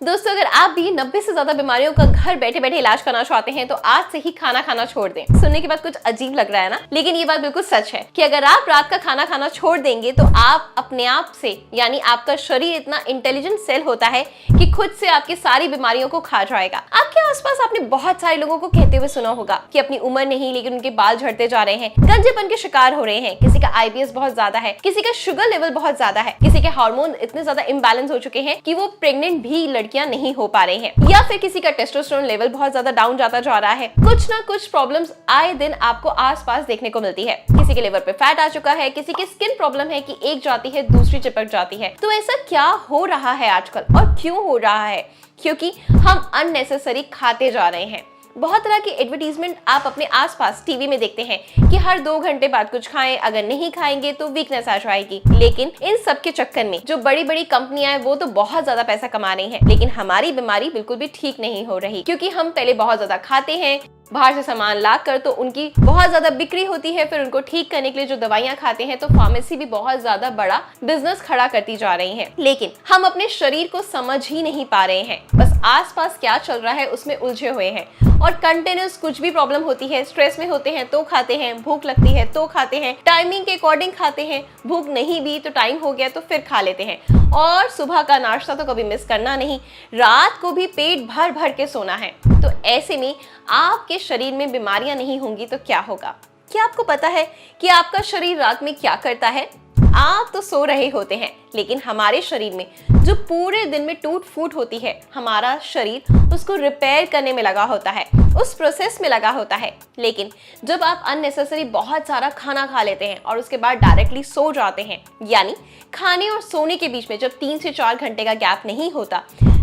दोस्तों, अगर आप भी 90 से ज्यादा बीमारियों का घर बैठे बैठे इलाज करना चाहते हैं तो आज से ही खाना खाना छोड़ दें। सुनने के बाद कुछ अजीब लग रहा है ना, लेकिन ये बात बिल्कुल सच है कि अगर आप रात का खाना खाना छोड़ देंगे तो आप अपने आप से, यानी आपका शरीर इतना इंटेलिजेंट सेल होता है कि खुद से आपकी सारी बीमारियों को खा जाएगा। आपके आसपास आपने बहुत सारे लोगों को कहते हुए सुना होगा कि अपनी उम्र नहीं लेकिन उनके बाल झड़ते जा रहे हैं, गंजेपन के शिकार हो रहे हैं, किसी का IBS बहुत ज्यादा है, किसी का शुगर लेवल बहुत ज्यादा है, किसी के हार्मोन इतने ज्यादा इम्बैलेंस हो चुके हैं कि वो प्रेग्नेंट भी लड़कियां नहीं हो पा रही हैं, या फिर किसी का टेस्टोस्टेरोन लेवल बहुत ज्यादा डाउन जाता जा रहा है। कुछ ना कुछ प्रॉब्लम्स आए दिन आपको आसपास देखने को मिलती है। किसी के लिवर पे फैट आ चुका है, किसी की स्किन प्रॉब्लम है कि एक जाती है दूसरी चिपक जाती है। तो ऐसा क्या हो रहा है आजकल और क्यों हो रहा है? क्योंकि हम अननेसेसरी खाते जा रहे हैं। बहुत तरह की एडवर्टीजमेंट आप अपने आसपास टीवी में देखते हैं कि हर 2 घंटे बाद कुछ खाएं, अगर नहीं खाएंगे तो वीकनेस आ जाएगी। लेकिन इन सब के चक्कर में जो बड़ी बड़ी कंपनियां हैं वो तो बहुत ज्यादा पैसा कमा रही हैं, लेकिन हमारी बीमारी बिल्कुल भी ठीक नहीं हो रही, क्योंकि हम पहले बहुत ज्यादा खाते हैं, बाहर से सामान लाकर तो उनकी बहुत ज्यादा बिक्री होती है, फिर उनको ठीक करने के लिए जो दवाइयां खाते हैं तो फार्मेसी भी बहुत ज्यादा बड़ा बिजनेस खड़ा करती जा रही है। लेकिन हम अपने शरीर को समझ ही नहीं पा रहे हैं, बस आसपास क्या चल रहा है उसमें उलझे हुए हैं और कंटिन्यूस कुछ भी प्रॉब्लम होती है, स्ट्रेस में होते हैं तो खाते हैं, भूख लगती है तो खाते हैं, टाइमिंग के अकॉर्डिंग खाते हैं, भूख नहीं भी तो टाइम हो गया तो फिर खा लेते हैं, और सुबह का नाश्ता तो कभी मिस करना नहीं, रात को भी पेट भर भर के सोना है। तो ऐसे में आपके शरीर में बीमारियां नहीं होंगी तो क्या होगा? क्या आपको पता है कि आपका शरीर रात में क्या करता है? आप तो सो रहे होते हैं, लेकिन हमारे शरीर में जो पूरे दिन में टूट फूट होती है, हमारा शरीर उसको रिपेयर करने में लगा होता है, उस प्रोसेस में लगा होता है। लेकिन जब आप अननेसेसरी बहुत सारा खाना खा लेते हैं और उसके बाद डायरेक्टली सो जाते हैं, यानी खाने और सोने के बीच में जब 3 से 4 घंटे का गैप नहीं होता,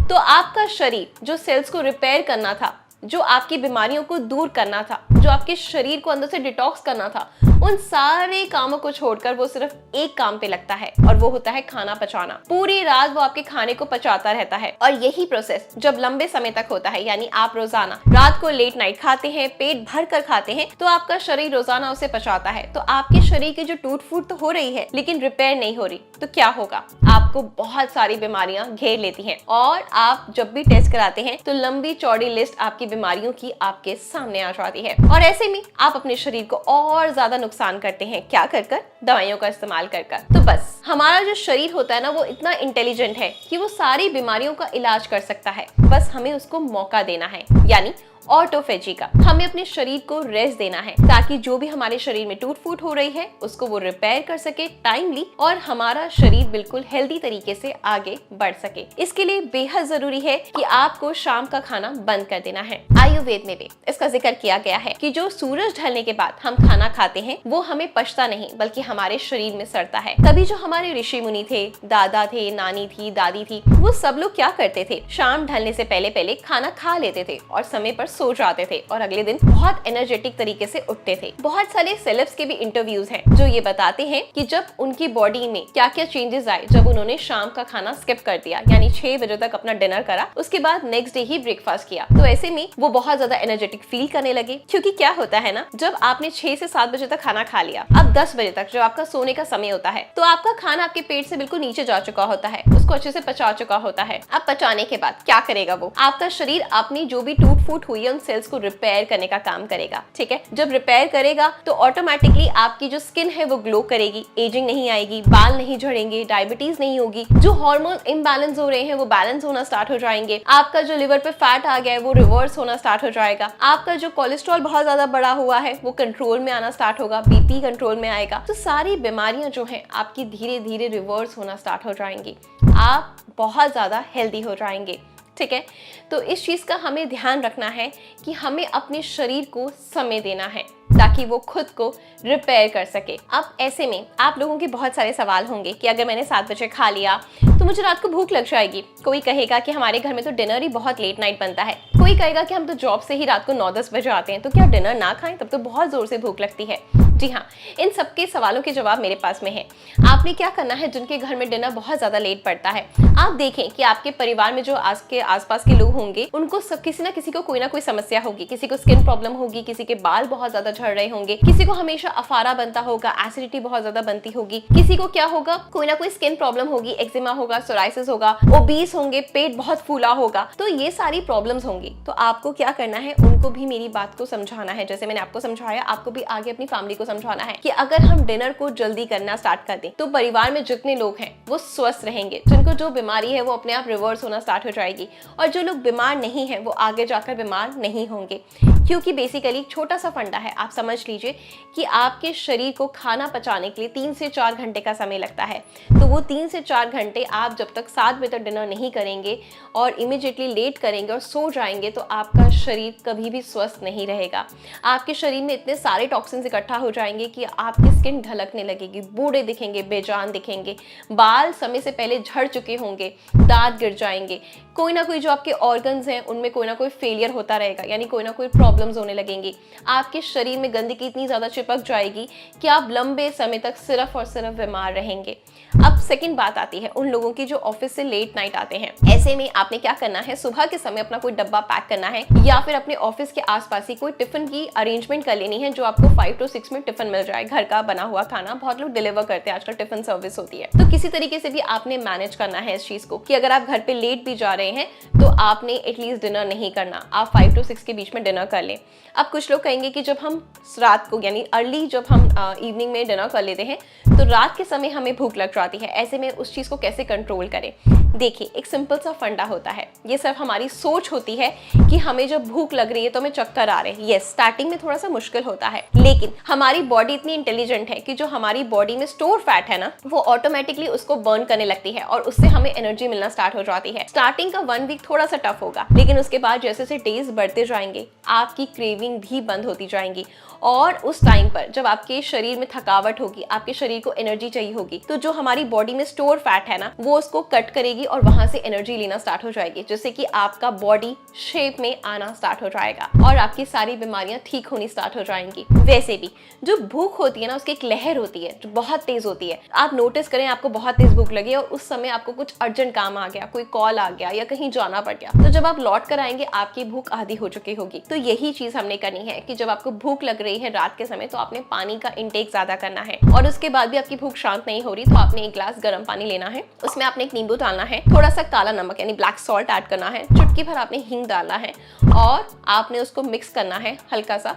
तो आपका शरीर जो सेल्स को रिपेयर करना था, जो आपकी बीमारियों को दूर करना था, जो आपके शरीर को अंदर से डिटॉक्स करना था, उन सारे कामों को छोड़कर वो सिर्फ एक काम पे लगता है, और वो होता है खाना पचाना। पूरी रात वो आपके खाने को पचाता रहता है, और यही प्रोसेस जब लंबे समय तक होता है, यानी आप रोजाना रात को लेट नाइट खाते हैं, पेट भर कर खाते हैं, तो आपका शरीर रोजाना उसे पचाता है। तो आपके शरीर की जो टूट फूट तो हो रही है लेकिन रिपेयर नहीं हो रही, तो क्या होगा? आपको बहुत सारी बीमारियां घेर लेती हैं, और आप जब भी टेस्ट कराते हैं तो लंबी चौड़ी लिस्ट आपकी बीमारियों की आपके सामने आ जाती है, और ऐसे में आप अपने शरीर को और ज्यादा नुकसान करते हैं। क्या कर? दवाइयों का इस्तेमाल कर। तो बस हमारा जो शरीर होता है ना, वो इतना इंटेलिजेंट है कि वो सारी बीमारियों का इलाज कर सकता है, बस हमें उसको मौका देना है, यानी ऑटोफेजी का। हमें अपने शरीर को रेस्ट देना है ताकि जो भी हमारे शरीर में टूट फूट हो रही है उसको वो रिपेयर कर सके टाइमली, और हमारा शरीर बिल्कुल हेल्दी तरीके से आगे बढ़ सके। इसके लिए बेहद जरूरी है कि आपको शाम का खाना बंद कर देना है। आयुर्वेद में भी इसका जिक्र किया गया है कि जो सूरज ढलने के बाद हम खाना खाते हैं वो हमें पचता नहीं बल्कि हमारे शरीर में सड़ता है। तभी जो हमारे ऋषि मुनि थे, दादा थे, नानी थी, दादी थी, वो सब लोग क्या करते थे? शाम ढलने से पहले पहले खाना खा लेते थे और समय पर सो जाते थे, और अगले दिन बहुत एनर्जेटिक तरीके से उठते थे। बहुत सारे सेलेब्स के भी इंटरव्यूज हैं जो ये बताते हैं कि जब उनकी बॉडी में क्या क्या चेंजेस आए जब उन्होंने शाम का खाना स्किप कर दिया, यानी 6 बजे तक अपना डिनर करा, उसके बाद नेक्स्ट डे ही ब्रेकफास्ट किया। तो ऐसे में वो बहुत ज्यादा एनर्जेटिक फील करने लगे, क्योंकि क्या होता है ना, जब आपने 6 से 7 बजे तक खाना खा लिया, अब 10 बजे तक जो आपका सोने का समय होता है, तो आपका खाना आपके पेट से बिल्कुल नीचे जा चुका होता है, उसको अच्छे से पचा चुका होता है। अब पचाने के बाद क्या करेगा? वो आपका शरीर अपनी जो भी टूट फूट हुई है उन सेल्स को रिपेयर करने का काम करेगा। ठीक है, जब रिपेयर करेगा तो ऑटोमेटिकली आपकी जो स्किन है वो ग्लो करेगी, एजिंग नहीं आएगी, बाल नहीं झड़ेंगे, डायबिटीज नहीं होगी, जो हार्मोन इम्बैलेंस हो रहे हैं वो बैलेंस होना स्टार्ट हो जाएंगे, आपका जो लिवर पे फैट आ गया है वो रिवर्स होना स्टार्ट हो जाएगा, आपका जो कोलेस्ट्रॉल बहुत ज्यादा बढ़ा हुआ है वो कंट्रोल में आना स्टार्ट होगा, BP कंट्रोल में आएगा। तो सारी बीमारियां जो है आपकी धीरे धीरे रिवर्स होना स्टार्ट हो जाएंगी, आप बहुत ज्यादा हेल्दी हो जाएंगे। ठीक है, तो इस चीज का हमें ध्यान रखना है कि हमें अपने शरीर को समय देना है ताकि वो खुद को रिपेयर कर सके। अब ऐसे में आप लोगों के बहुत सारे सवाल होंगे कि अगर मैंने 7 बजे खा लिया तो मुझे रात को भूख लग जाएगी। कोई कहेगा कि हमारे घर में तो डिनर ही बहुत लेट नाइट बनता है, कोई कहेगा कि हम तो जॉब से ही रात को 9-10 बजे आते हैं, तो क्या डिनर ना खाएं? तब तो बहुत जोर से भूख लगती है। जी हाँ, इन सबके सवालों के जवाब मेरे पास में है। आपने क्या करना है, जिनके घर में डिनर बहुत ज्यादा लेट पड़ता है, आप देखें कि आपके परिवार में जो के आसपास के लोग होंगे उनको किसी ना किसी को कोई ना कोई समस्या होगी, किसी को स्किन प्रॉब्लम होगी, किसी के बाल बहुत ज्यादा झड़ रहे होंगे, किसी को हमेशा अफारा बनता होगा, एसिडिटी बहुत ज्यादा बनती होगी, किसी को क्या होगा, कोई ना कोई स्किन प्रॉब्लम होगी, एक्जिमा होगा, होगा, सोराइसिस होगा, ओबीस होंगे, पेट बहुत फूला होगा, तो ये सारी प्रॉब्लम्स होंगी। तो आपको क्या करना है, उनको भी मेरी बात को समझाना है। जैसे मैंने आपको समझाया, आपको भी आगे अपनी फैमिली को समझाना है कि अगर हम डिनर को जल्दी करना स्टार्ट कर दें तो परिवार में जितने लोग हैं वो स्वस्थ रहेंगे। जिनको जो बीमारी है वो अपने आप रिवर्स होना स्टार्ट हो जाएगी, और जो लोग बीमार नहीं है वो आगे जाकर बीमार नहीं होंगे। क्योंकि बेसिकली छोटा सा फंडा है, आप समझ लीजिए कि आपके शरीर को खाना पचाने के लिए 3 से 4 घंटे का समय लगता है। तो वो 3 से 4 घंटे आप जब तक 7 बजे तक डिनर नहीं करेंगे और इमीडिएटली लेट करेंगे और सो जाएंगे तो आपका शरीर कभी भी स्वस्थ नहीं रहेगा। आपके शरीर में इतने सारे टॉक्सिन्स इकट्ठा हो जाएंगे कि आपकी स्किन ढलकने लगेगी, बूढ़े दिखेंगे, बेजान दिखेंगे, बाल समय से पहले झड़ चुके होंगे, दांत गिर जाएंगे, कोई ना कोई जो आपके ऑर्गन्स हैं उनमें कोई ना कोई फेलियर होता रहेगा, यानी कोई ना कोई प्रॉब्लम्स होने लगेंगी। आपके शरीर में गंदगी इतनी ज़्यादा चिपक जाएगी कि आप लंबे समय तक सिर्फ और सिर्फ बीमार रहेंगे। अब सेकंड बात आती है उन लोगों की जो ऑफिस से लेट नाइट आते हैं। ऐसे में आपने क्या करना है, सुबह के समय अपना कोई डब्बा पैक करना है या फिर अपने ऑफिस के आसपास ही कोई टिफिन की अरेंजमेंट कर लेनी है, जो आपको 5 to 6 में टिफिन मिल जाए। घर का बना हुआ खाना बहुत लोग डिलीवर करते हैं, आजकल टिफिन सर्विस होती है। तो किसी तरीके से भी आपने मैनेज करना है इस चीज को कि अगर आप घर पे लेट भी जा रहे हैं तो आपने एटलीस्ट डिनर नहीं करना, आप 5 to 6 के बीच में डिनर कर लें। अब कुछ लोग कहेंगे कि जब हम रात को यानी अर्ली जब हम इवनिंग में डिनर कर लेते हैं तो रात के समय हमें भूख लग जाती है, ऐसे में उस चीज़ को कैसे कंट्रोल करें। देखिए, एक सिंपल सा फंडा होता है, ये सिर्फ हमारी सोच होती है कि हमें जब भूख लग रही है तो हमें चक्कर आ रहे हैं। यस, स्टार्टिंग में थोड़ा सा मुश्किल होता है, लेकिन हमारी बॉडी इतनी इंटेलिजेंट है कि जो हमारी बॉडी में स्टोर फैट है ना, वो ऑटोमेटिकली उसको बर्न करने लगती है और उससे हमें एनर्जी मिलना स्टार्ट हो जाती है। स्टार्टिंग का 1 वीक थोड़ा सा टफ होगा, लेकिन उसके बाद जैसे जैसे डेज बढ़ते जाएंगे आपकी क्रेविंग भी बंद होती जाएंगी, और उस टाइम पर जब आपके शरीर में थकावट होगी, आपके शरीर को एनर्जी चाहिए होगी, तो जो हमारी बॉडी में स्टोर फैट है ना, वो उसको कट करेगी और वहां से एनर्जी लेना स्टार्ट हो जाएगी, जिससे कि आपका बॉडी शेप में आना स्टार्ट हो जाएगा और आपकी सारी बीमारियां ठीक होनी स्टार्ट हो जाएंगी। वैसे भी जो भूख होती है ना, उसकी एक लहर होती है जो बहुत तेज होती है। आप नोटिस करें, आपको बहुत तेज भूख लगी और उस समय आपको कुछ अर्जेंट काम आ गया, कोई कॉल आ गया या कहीं जाना पड़ गया, तो जब आप लौट कर आएंगे आपकी भूख आधी हो चुकी होगी। तो यही चीज हमने करनी है कि जब आपको भूख लग रही है रात के समय, तो आपने पानी का इंटेक ज्यादा करना है, और उसके बाद भी आपकी भूख शांत नहीं हो रही तो आपने एक ग्लास गर्म पानी लेना है, उसमें आपने एक नींबू डालना है, थोड़ा सा काला नमक यानी ब्लैक सॉल्ट ऐड करना है, चुटकी भर आपने हींग डालना है और आपने उसको मिक्स करना है। हल्का सा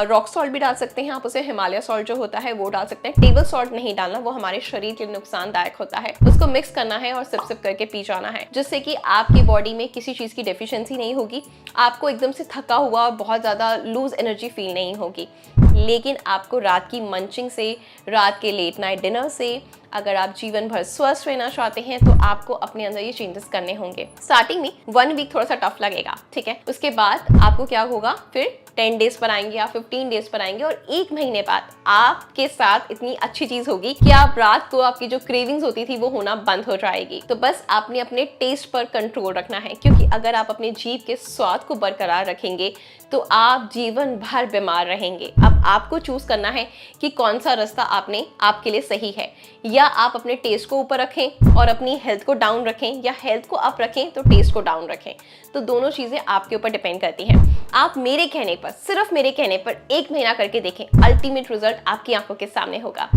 रॉक सॉल्ट भी डाल सकते हैं आप, उसे हिमालय सॉल्ट जो होता है वो डाल सकते हैं। टेबल सॉल्ट नहीं डालना, वो हमारे शरीर के लिए नुकसानदायक होता है। उसको मिक्स करना है और सिप सिप करके पी जाना है, जिससे कि आपकी बॉडी में किसी चीज की डेफिशिएंसी नहीं होगी, आपको एकदम से थका हुआ और बहुत ज्यादा लूज एनर्जी फील नहीं होगी। लेकिन आपको रात की मंचिंग से, रात के लेट नाइट डिनर से, अगर आप जीवन भर स्वस्थ रहना चाहते हैं तो आपको अपने अंदर ये चेंजेस करने होंगे। स्टार्टिंग में 1 वीक थोड़ा सा टफ लगेगा, ठीक है, उसके बाद आपको क्या होगा, फिर 10 डेज पर आएंगे या 15 डेज पर आएंगे और 1 महीने बाद आपके साथ इतनी अच्छी चीज होगी कि आप रात को आपकी जो क्रेविंग्स होती थी वो होना बंद हो जाएगी। तो बस आपने अपने टेस्ट पर कंट्रोल रखना है, क्योंकि अगर आप अपने जीभ के स्वाद को बरकरार रखेंगे तो आप जीवन भर बीमार रहेंगे। अब आपको चूज करना है कि कौन सा रास्ता आपके लिए सही है, या आप अपने टेस्ट को ऊपर रखें और अपनी हेल्थ को डाउन रखें, या हेल्थ को अप रखें तो टेस्ट को डाउन रखें। तो दोनों चीजें आपके ऊपर डिपेंड करती हैं। आप मेरे कहने पर, सिर्फ मेरे कहने पर 1 महीना करके देखें, अल्टीमेट रिजल्ट आपकी आंखों के सामने होगा।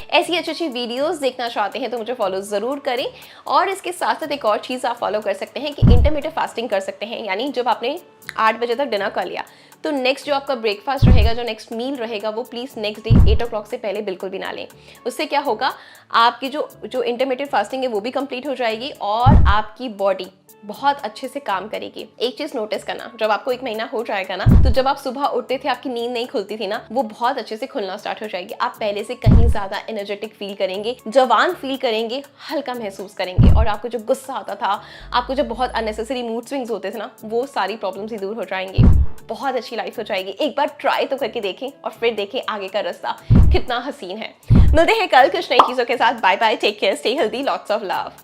ऐसी अच्छी अच्छी वीडियोस देखना चाहते हैं तो मुझे फॉलो जरूर करें, और इसके साथ साथ एक और चीज आप फॉलो कर सकते हैं कि इंटरमिटेंट फास्टिंग कर सकते हैं, यानी जब आपने 8 बजे तक डिनर कर लिया तो नेक्स्ट जो आपका ब्रेकफास्ट रहेगा, जो नेक्स्ट मील रहेगा, वो प्लीज नेक्स्ट डे 8 o'clock से पहले बिल्कुल भी ना लें। उससे क्या होगा, आपकी जो इंटरमिटेंट फास्टिंग है वो भी कंप्लीट हो जाएगी और आपकी बॉडी बहुत अच्छे से काम करेगी। एक चीज नोटिस करना, जब आपको 1 महीना हो जाएगा ना, तो जब आप सुबह उठते थे आपकी नींद नहीं खुलती थी ना, वो बहुत अच्छे से खुलना स्टार्ट हो जाएगी। आप पहले से कहीं ज्यादा एनर्जेटिक फील करेंगे, जवान फील करेंगे, हल्का महसूस करेंगे, और आपको जो गुस्सा आता था, आपको जब बहुत अननेसेसरी मूड स्विंग्स होते थे ना, वो सारी प्रॉब्लम्स ही दूर हो जाएंगी। बहुत अच्छी लाइफ हो जाएगी। एक बार ट्राई तो करके देखें और फिर देखें आगे का रास्ता कितना हसीन है। मिलते हैं कल कुछ नई चीजों के साथ। Bye bye, take care, stay healthy, lots of love.